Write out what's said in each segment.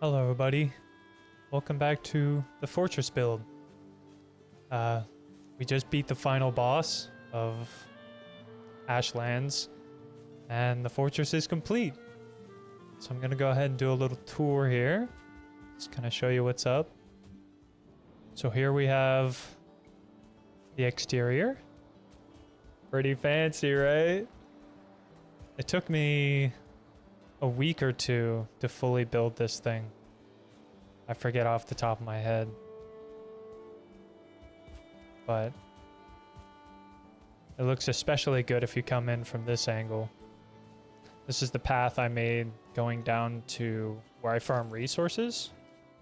Hello everybody, welcome back to the fortress build. We just beat the final boss of Ashlands and the fortress is complete. So I'm gonna go ahead and do a little tour here. Just kind of show you what's up. So here we have the exterior. Pretty fancy, right? It took me a week or two to fully build this thing. I forget off the top of my head. But it looks especially good if you come in from this angle. This is the path I made going down to where I farm resources.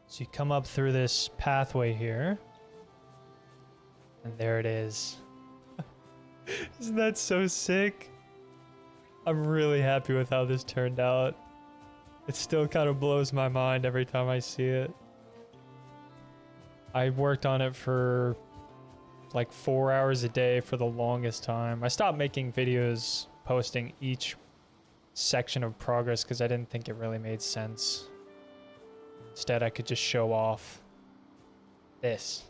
So you come up through this pathway here. And there it is. Isn't that so sick? I'm really happy with how this turned out. It still kind of blows my mind every time I see it. I worked on it for like 4 hours a day for the longest time. I stopped making videos posting each section of progress because I didn't think it really made sense. Instead, I could just show off this.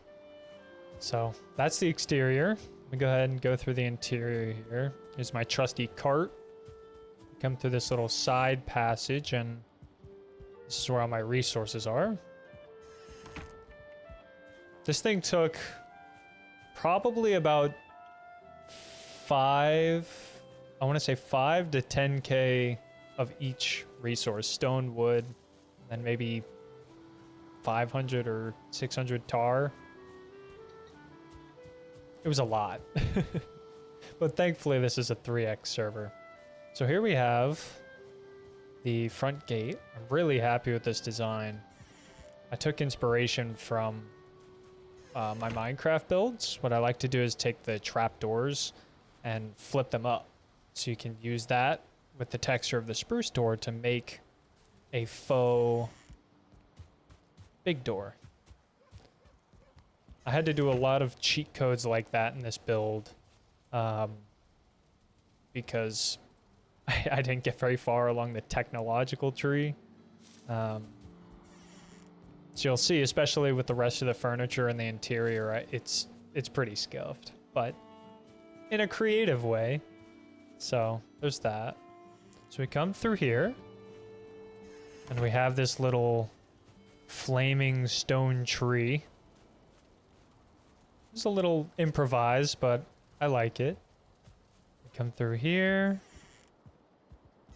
So that's the exterior. Let me go ahead and go through the interior here. Here's my trusty cart. Come through this little side passage and this is where all my resources are. This thing took probably about 5 to 10k of each resource. Stone, wood, and maybe 500 or 600 tar. It was a lot. But thankfully this is a 3x server. So here we have the front gate. I'm really happy with this design. I took inspiration from my Minecraft builds. What I like to do is take the trapdoors and flip them up. So you can use that with the texture of the spruce door to make a faux big door. I had to do a lot of cheat codes like that in this build because I didn't get very far along the technological tree. So you'll see, especially with the rest of the furniture and the interior, it's pretty scuffed, but in a creative way. So there's that. So we come through here and we have this little flaming stone tree. It's a little improvised, but I like it. We come through here.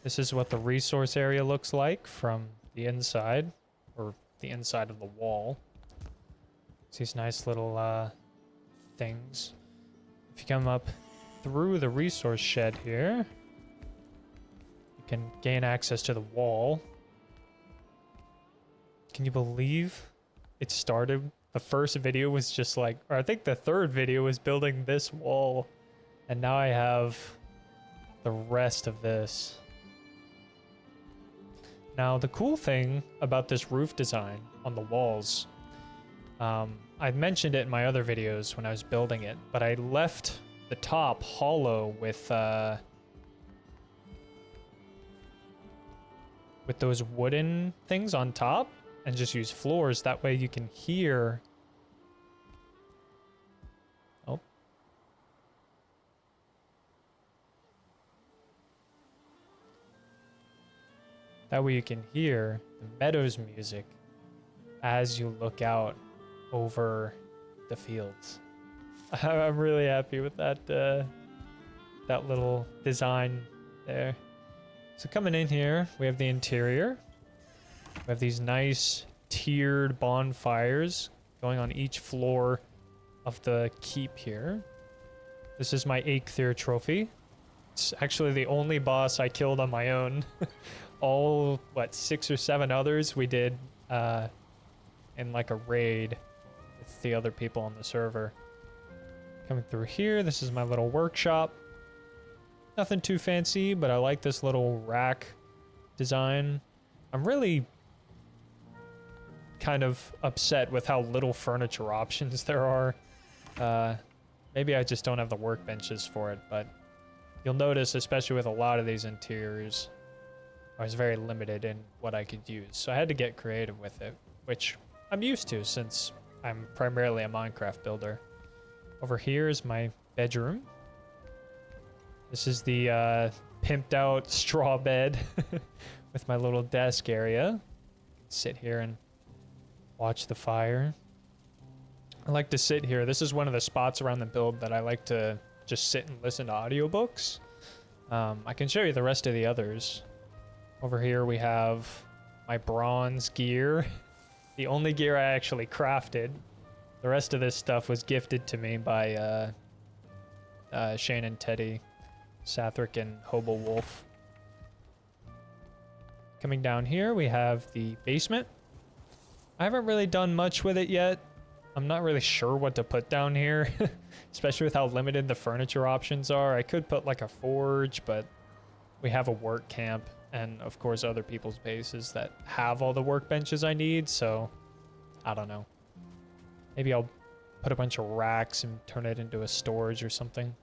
This is what the resource area looks like from the inside, or the inside of the wall. It's these nice little things. If you come up through the resource shed here, you can gain access to the wall. Can you believe it started? The first video was just like, or I think the third video was building this wall, and now I have the rest of this. Now, the cool thing about this roof design on the walls, I mentioned it in my other videos when I was building it, but I left the top hollow with those wooden things on top and just use floors. That way you can hear... Oh. That way you can hear the meadows music as you look out over the fields. I'm really happy with that that little design there. So coming in here, we have the interior. We have these nice tiered bonfires going on each floor of the keep here. This is my Eikthyr trophy. It's actually the only boss I killed on my own. All, 6 or 7 others we did in like a raid with the other people on the server. Coming through here, this is my little workshop. Nothing too fancy, but I like this little rack design. I'm really kind of upset with how little furniture options there are. Maybe I just don't have the workbenches for it, but you'll notice, especially with a lot of these interiors, I was very limited in what I could use. So I had to get creative with it, which I'm used to since I'm primarily a Minecraft builder. Over here is my bedroom. This is the pimped out straw bed with my little desk area. Sit here and watch the fire. I like to sit here. This is one of the spots around the build that I like to just sit and listen to audiobooks. I can show you the rest of the others. Over here we have my bronze gear. The only gear I actually crafted. The rest of this stuff was gifted to me by Shane and Teddy, Sathric and Hobo Wolf. Coming down here we have the basement. I haven't really done much with it yet. I'm not really sure what to put down here, especially with how limited the furniture options are. I could put like a forge, but we have a work camp and of course other people's bases that have all the workbenches I need, so I don't know. Maybe I'll put a bunch of racks and turn it into a storage or something.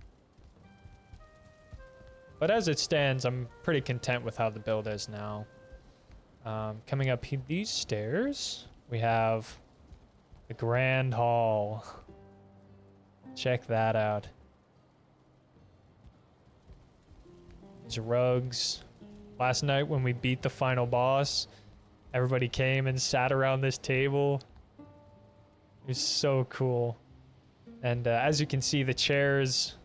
But as it stands, I'm pretty content with how the build is now. Coming up these stairs, we have the Grand Hall. Check that out. These rugs. Last night when we beat the final boss, everybody came and sat around this table. It was so cool. And as you can see, the chairs...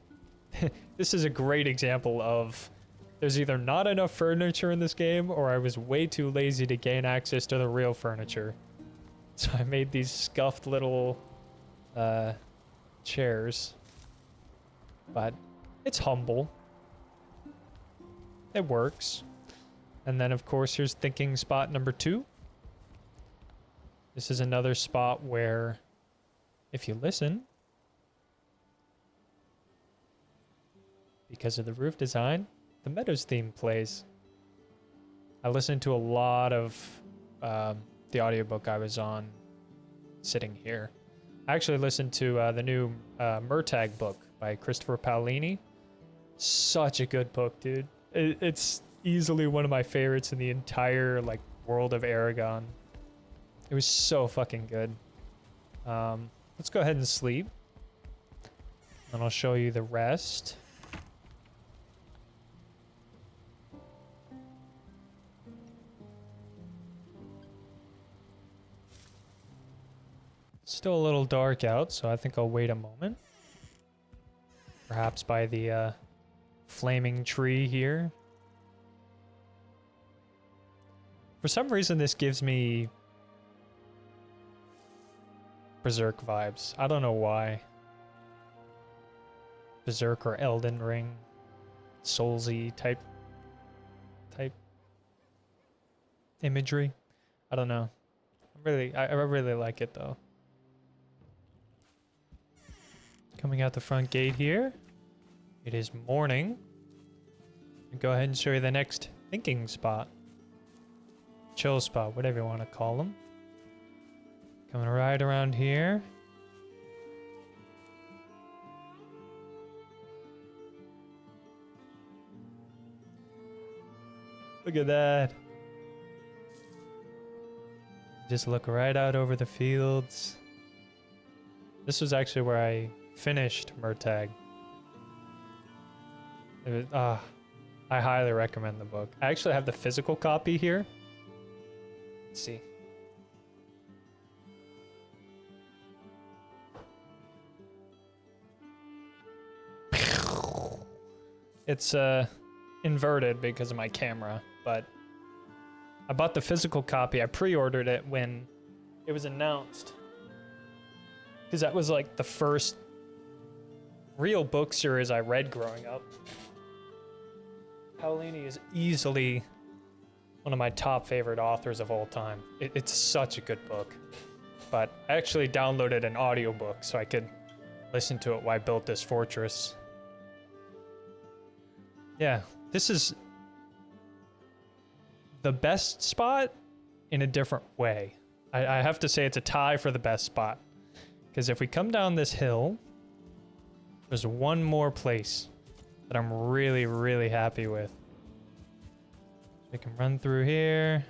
This is a great example of there's either not enough furniture in this game or I was way too lazy to gain access to the real furniture. So I made these scuffed little chairs. But it's humble. It works. And then of course here's thinking spot number 2. This is another spot where if you listen, because of the roof design, the Meadows theme plays. I listened to a lot of the audiobook I was on sitting here. I actually listened to the new Murtag book by Christopher Paolini. Such a good book, dude. It's easily one of my favorites in the entire like world of Aragon. It was so fucking good. Let's go ahead and sleep. And I'll show you the rest. Still a little dark out, so I think I'll wait a moment. Perhaps by the flaming tree here. For some reason, this gives me Berserk vibes. I don't know why. Berserk or Elden Ring, Soulsy type imagery. I don't know. I really like it though. Coming out the front gate here, it is morning. I'll go ahead and show you the next thinking spot. Chill spot, whatever you want to call them. Coming right around here. Look at that. Just look right out over the fields. This was actually where I finished Murtag. It was, I highly recommend the book. I actually have the physical copy here. Let's see. It's inverted because of my camera, but I bought the physical copy. I pre-ordered it when it was announced. Because that was like the first real book series I read growing up. Paolini is easily one of my top favorite authors of all time. It's such a good book. But I actually downloaded an audiobook so I could listen to it while I built this fortress. Yeah, this is the best spot in a different way. I have to say it's a tie for the best spot. Because if we come down this hill, there's one more place that I'm really, really happy with. We can run through here.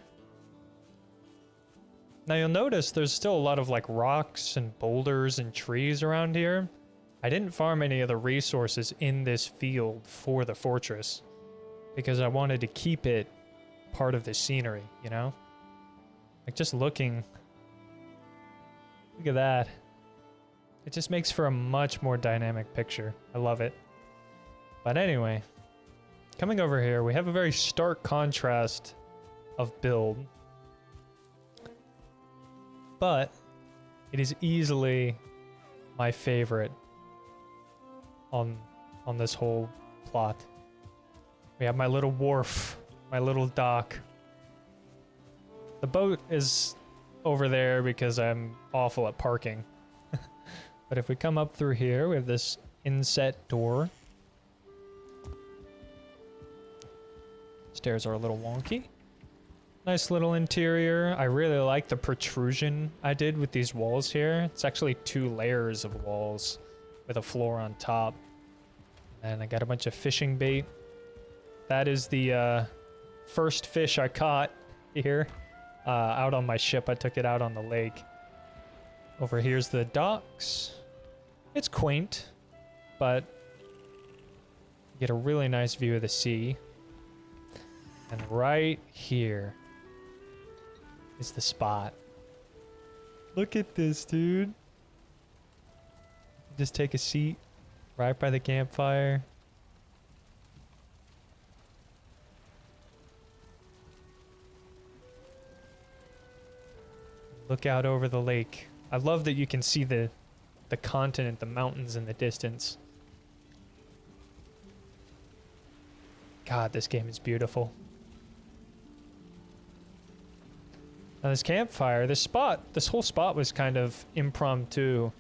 Now you'll notice there's still a lot of like rocks and boulders and trees around here. I didn't farm any of the resources in this field for the fortress because I wanted to keep it part of the scenery, you know? Like just looking, look at that. It just makes for a much more dynamic picture. I love it. But anyway, coming over here, we have a very stark contrast of build. But it is easily my favorite on this whole plot. We have my little wharf, my little dock. The boat is over there because I'm awful at parking. But if we come up through here, we have this inset door. Stairs are a little wonky. Nice little interior. I really like the protrusion I did with these walls here. It's actually 2 layers of walls with a floor on top. And I got a bunch of fishing bait. That is the first fish I caught here out on my ship. I took it out on the lake. Over here's the docks. It's quaint, but you get a really nice view of the sea. And right here is the spot. Look at this, dude. Just take a seat right by the campfire. Look out over the lake. I love that you can see the continent, the mountains in the distance. God, this game is beautiful. Now this campfire, this whole spot was kind of impromptu.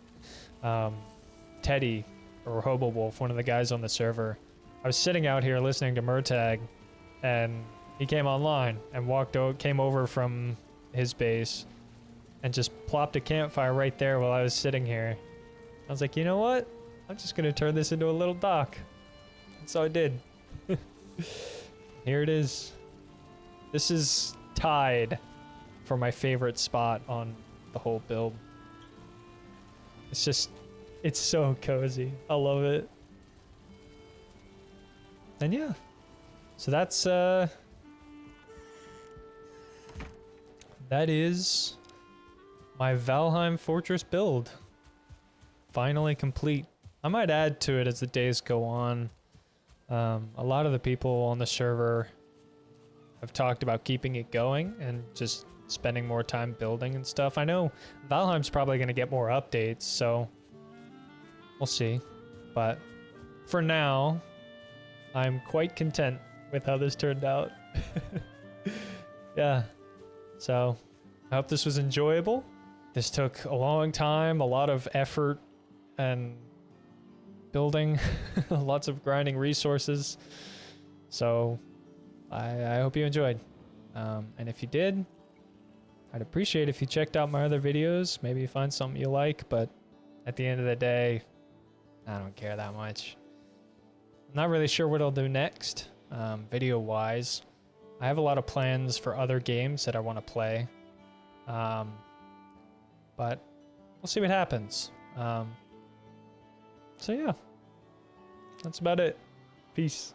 Teddy, or Hobo Wolf, one of the guys on the server, I was sitting out here listening to Murtag, and he came online and came over from his base and just plopped a campfire right there while I was sitting here. I was like, you know what? I'm just gonna turn this into a little dock. And so I did. Here it is. This is tied for my favorite spot on the whole build. It's so cozy. I love it. And yeah. So that's that is my Valheim Fortress build. Finally complete. I might add to it as the days go on. A lot of the people on the server have talked about keeping it going and just spending more time building and stuff. I know Valheim's probably going to get more updates, so we'll see. But for now, I'm quite content with how this turned out. Yeah. So I hope this was enjoyable. This took a long time, a lot of effort and building, lots of grinding resources. So I hope you enjoyed. And if you did, I'd appreciate if you checked out my other videos. Maybe you find something you like, but at the end of the day, I don't care that much. I'm not really sure what I'll do next, video-wise. I have a lot of plans for other games that I want to play. But we'll see what happens. So yeah, that's about it. Peace.